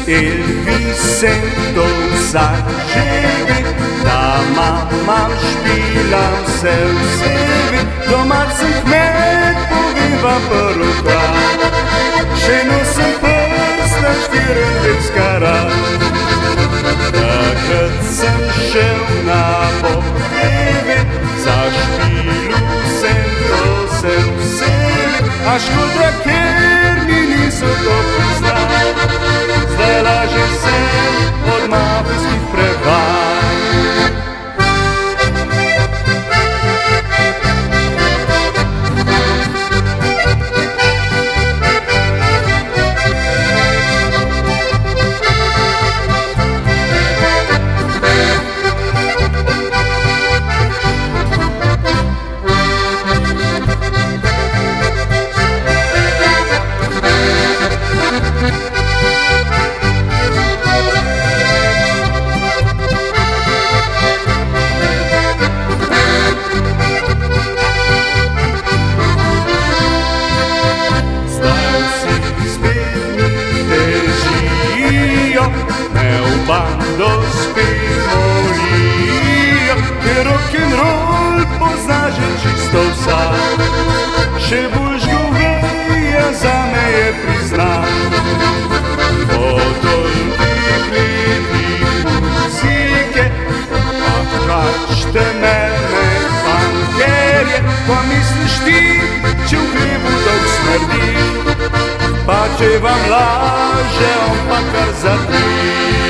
il Vicento sagevi, da mama špila vse vsevi, doma sem kmet, poviva poruka, še nosim prst na 24 karat. Takrat sem šel na popevi, za špilu se vsevi, a škoda, ker mi niso to priznali. Zdaj lažje sem od mafijskih prevar. Bando spet molijo, ker rock'n'roll pozna že čisto vsak. Še bolj žgoveja zame je priznan. Po dolgih letih muzike, pa kačte mene pankerje, pa misliš ti, če v hlebu dolg smrdi, pa če vam laže, on pa kar zadri.